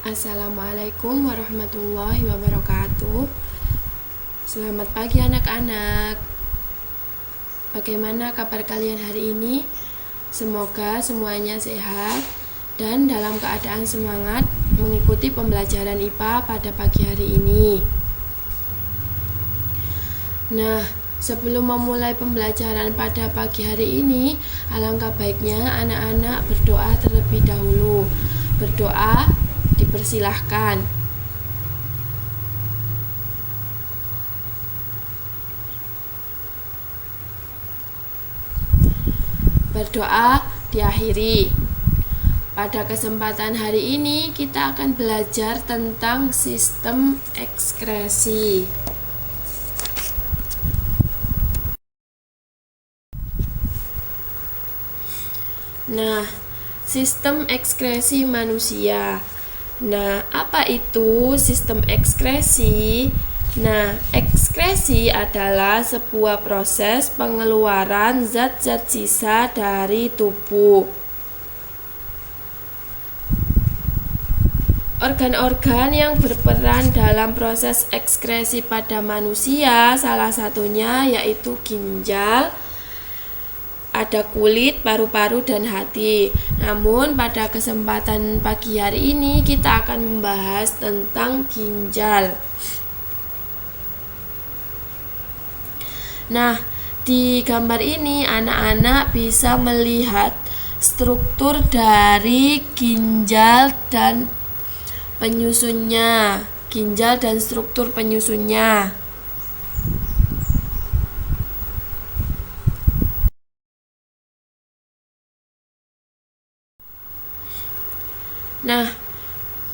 Assalamualaikum warahmatullahi wabarakatuh. Selamat pagi anak-anak. Bagaimana kabar kalian hari ini? Semoga semuanya sehat dan dalam keadaan semangat mengikuti pembelajaran IPA pada pagi hari ini. Nah, sebelum memulai pembelajaran pada pagi hari ini, alangkah baiknya anak-anak berdoa terlebih dahulu. Berdoa dipersilahkan. Berdoa diakhiri. Pada kesempatan hari ini kita akan belajar tentang sistem ekskresi. Nah, sistem ekskresi manusia. Nah, apa itu sistem ekskresi? Nah, ekskresi adalah sebuah proses pengeluaran zat-zat sisa dari tubuh. Organ-organ yang berperan dalam proses ekskresi pada manusia salah satunya yaitu ginjal, ada kulit, paru-paru, dan hati. Namun pada kesempatan pagi hari ini kita akan membahas tentang ginjal. Nah, di gambar ini anak-anak bisa melihat struktur dari ginjal dan penyusunnya. Ginjal dan struktur penyusunnya. Nah,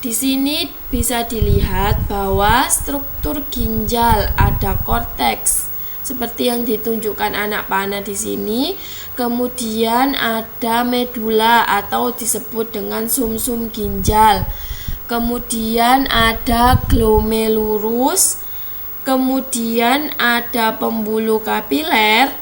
di sini bisa dilihat bahwa struktur ginjal ada korteks seperti yang ditunjukkan anak panah di sini. Kemudian ada medula atau disebut dengan sumsum ginjal. Kemudian ada glomerulus. Kemudian ada pembuluh kapiler.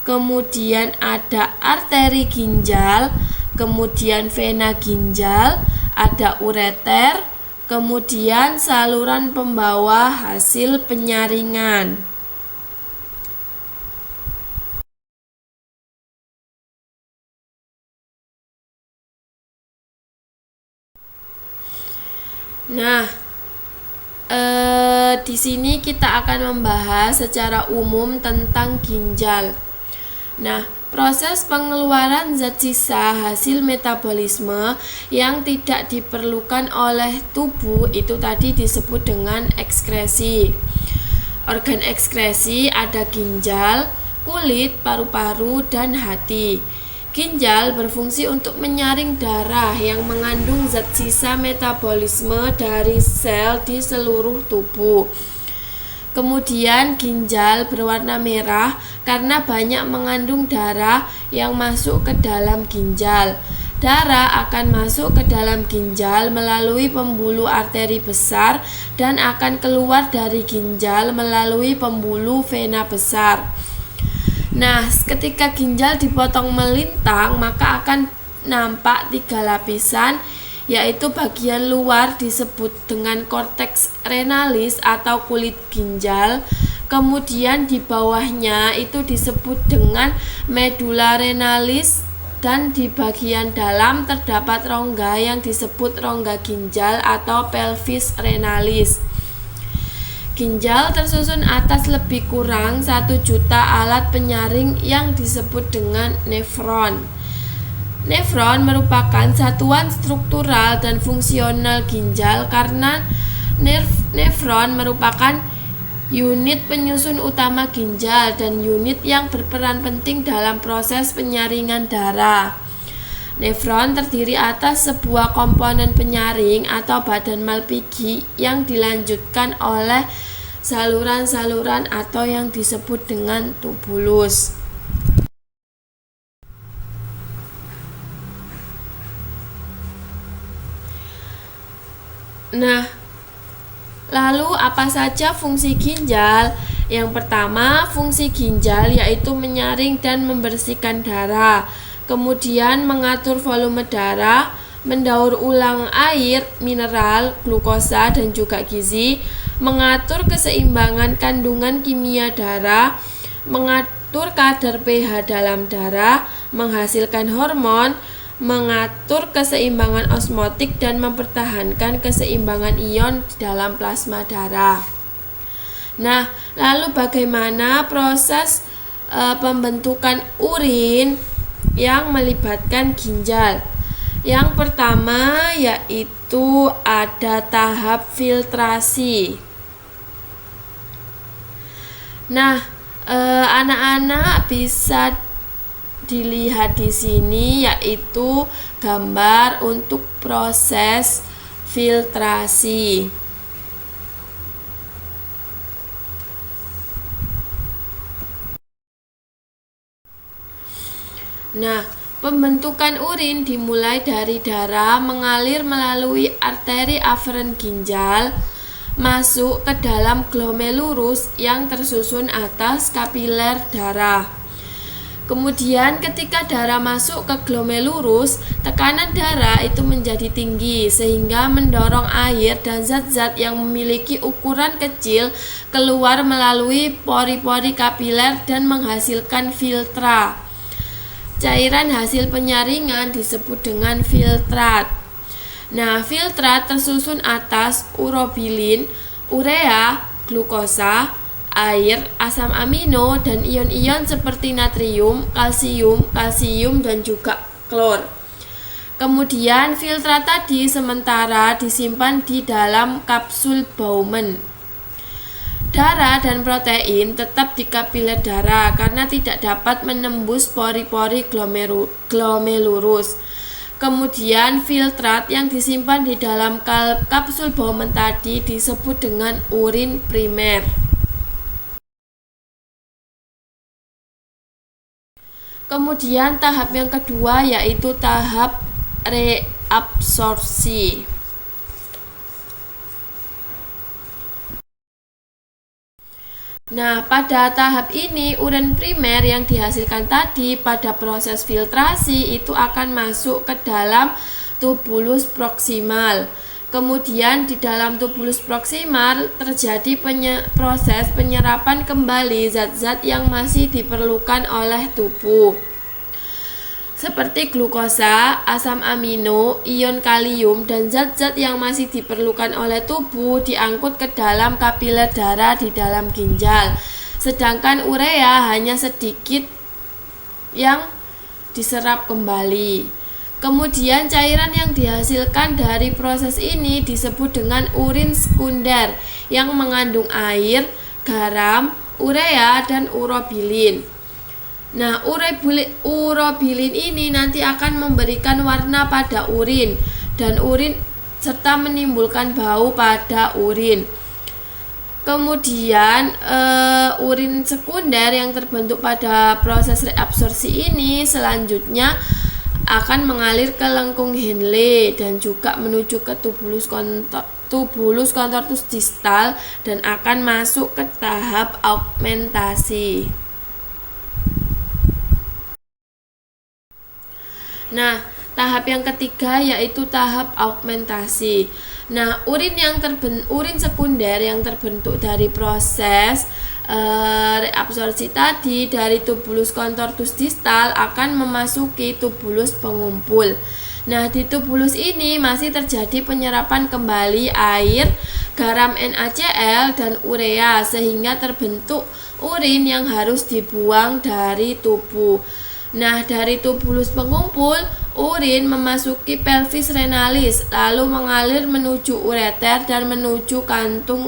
Kemudian ada arteri ginjal. Kemudian vena ginjal. Ada ureter, kemudian saluran pembawa hasil penyaringan. Nah, di sini kita akan membahas secara umum tentang ginjal. Nah, proses pengeluaran zat sisa hasil metabolisme yang tidak diperlukan oleh tubuh itu tadi disebut dengan ekskresi. Organ ekskresi ada ginjal, kulit, paru-paru, dan hati. Ginjal berfungsi untuk menyaring darah yang mengandung zat sisa metabolisme dari sel di seluruh tubuh. Kemudian ginjal berwarna merah karena banyak mengandung darah yang masuk ke dalam ginjal. Darah akan masuk ke dalam ginjal melalui pembuluh arteri besar dan akan keluar dari ginjal melalui pembuluh vena besar. Nah, ketika ginjal dipotong melintang, maka akan nampak 3 lapisan, yaitu bagian luar disebut dengan korteks renalis atau kulit ginjal. Kemudian di bawahnya itu disebut dengan medula renalis, dan di bagian dalam terdapat rongga yang disebut rongga ginjal atau pelvis renalis. Ginjal tersusun atas lebih kurang 1 juta alat penyaring yang disebut dengan nefron. Nefron merupakan satuan struktural dan fungsional ginjal karena nefron merupakan unit penyusun utama ginjal dan unit yang berperan penting dalam proses penyaringan darah. Nefron terdiri atas sebuah komponen penyaring atau badan Malpighi yang dilanjutkan oleh saluran-saluran atau yang disebut dengan tubulus. Nah, lalu apa saja fungsi ginjal? Yang pertama, fungsi ginjal yaitu menyaring dan membersihkan darah. Kemudian mengatur volume darah, mendaur ulang air, mineral, glukosa, dan juga gizi, mengatur keseimbangan kandungan kimia darah, mengatur kadar pH dalam darah, menghasilkan hormon, mengatur keseimbangan osmotik, dan mempertahankan keseimbangan ion di dalam plasma darah. Nah, lalu bagaimana proses pembentukan urin yang melibatkan ginjal? Yang pertama yaitu ada tahap filtrasi. Nah, anak-anak bisa dilihat di sini yaitu gambar untuk proses filtrasi. Nah, pembentukan urin dimulai dari darah mengalir melalui arteri aferen ginjal, masuk ke dalam glomerulus yang tersusun atas kapiler darah. Kemudian ketika darah masuk ke glomerulus, tekanan darah itu menjadi tinggi sehingga mendorong air dan zat-zat yang memiliki ukuran kecil keluar melalui pori-pori kapiler dan menghasilkan filtra. Cairan hasil penyaringan disebut dengan filtrat. Nah, filtrat tersusun atas urobilin, urea, glukosa, air, asam amino, dan ion-ion seperti natrium, kalsium, dan juga klor. Kemudian filtrat tadi sementara disimpan di dalam kapsul Bowman. Darah dan protein tetap di kapiler darah karena tidak dapat menembus pori-pori glomerulus. Kemudian filtrat yang disimpan di dalam kapsul Bowman tadi disebut dengan urin primer. Kemudian tahap yang kedua yaitu tahap reabsorpsi. Nah, pada tahap ini urin primer yang dihasilkan tadi pada proses filtrasi itu akan masuk ke dalam tubulus proksimal. Kemudian di dalam tubulus proksimal terjadi proses penyerapan kembali zat-zat yang masih diperlukan oleh tubuh, seperti glukosa, asam amino, ion kalium, dan zat-zat yang masih diperlukan oleh tubuh diangkut ke dalam kapiler darah di dalam ginjal. Sedangkan urea hanya sedikit yang diserap kembali. Kemudian cairan yang dihasilkan dari proses ini disebut dengan urin sekunder yang mengandung air, garam, urea, dan urobilin. Nah, urobilin ini nanti akan memberikan warna pada urin serta menimbulkan bau pada urin. Kemudian urin sekunder yang terbentuk pada proses reabsorpsi ini selanjutnya akan mengalir ke lengkung Henle dan juga menuju ke tubulus contortus distal dan akan masuk ke tahap augmentasi. Nah, tahap yang ketiga yaitu tahap augmentasi. Nah, urin sekunder yang terbentuk dari proses reabsorpsi tadi dari tubulus contortus distal akan memasuki tubulus pengumpul. Nah, di tubulus ini masih terjadi penyerapan kembali air, garam NaCl, dan urea sehingga terbentuk urin yang harus dibuang dari tubuh. Nah, dari tubulus pengumpul, urin memasuki pelvis renalis, lalu mengalir menuju ureter dan menuju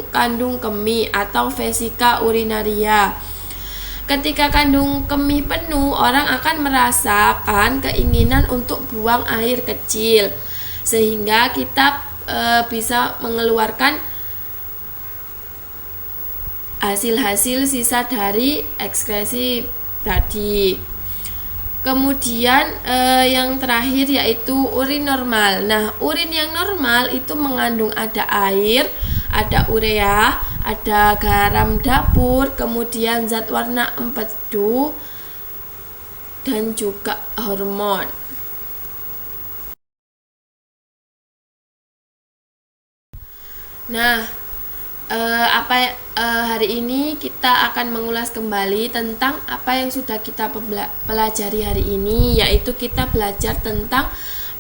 kandung kemih atau vesika urinaria. Ketika kandung kemih penuh, orang akan merasakan keinginan untuk buang air kecil, sehingga kita bisa mengeluarkan hasil-hasil sisa dari ekskresi tadi. Kemudian yang terakhir yaitu urin normal. Nah, urin yang normal itu mengandung ada air, ada urea, ada garam dapur, kemudian zat warna empedu, dan juga hormon. Nah, hari ini kita akan mengulas kembali tentang apa yang sudah kita pelajari hari ini, yaitu kita belajar tentang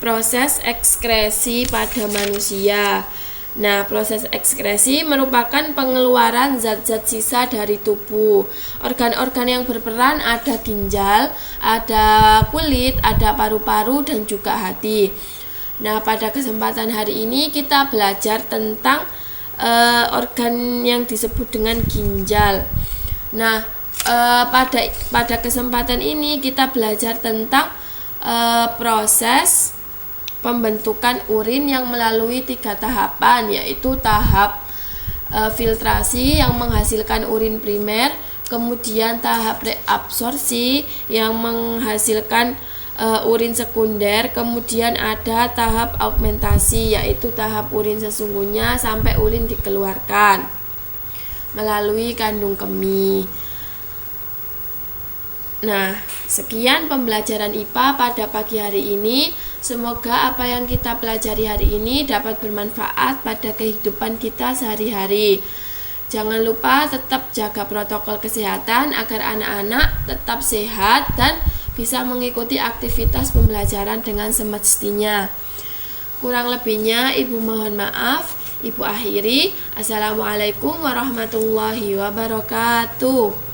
proses ekskresi pada manusia. Nah, proses ekskresi merupakan pengeluaran zat-zat sisa dari tubuh. Organ-organ yang berperan ada ginjal, ada kulit, ada paru-paru, dan juga hati. Nah, pada kesempatan hari ini kita belajar tentang organ yang disebut dengan ginjal. Nah, pada kesempatan ini kita belajar tentang proses pembentukan urin yang melalui 3 tahapan, yaitu tahap filtrasi yang menghasilkan urin primer, kemudian tahap reabsorpsi yang menghasilkan urin sekunder, kemudian ada tahap augmentasi, yaitu tahap urin sesungguhnya sampai urin dikeluarkan melalui kandung kemih. Nah, sekian pembelajaran IPA pada pagi hari ini. Semoga apa yang kita pelajari hari ini dapat bermanfaat pada kehidupan kita sehari-hari. Jangan lupa tetap jaga protokol kesehatan agar anak-anak tetap sehat dan bisa mengikuti aktivitas pembelajaran dengan semestinya. Kurang lebihnya Ibu mohon maaf. Ibu akhiri. Assalamualaikum warahmatullahi wabarakatuh.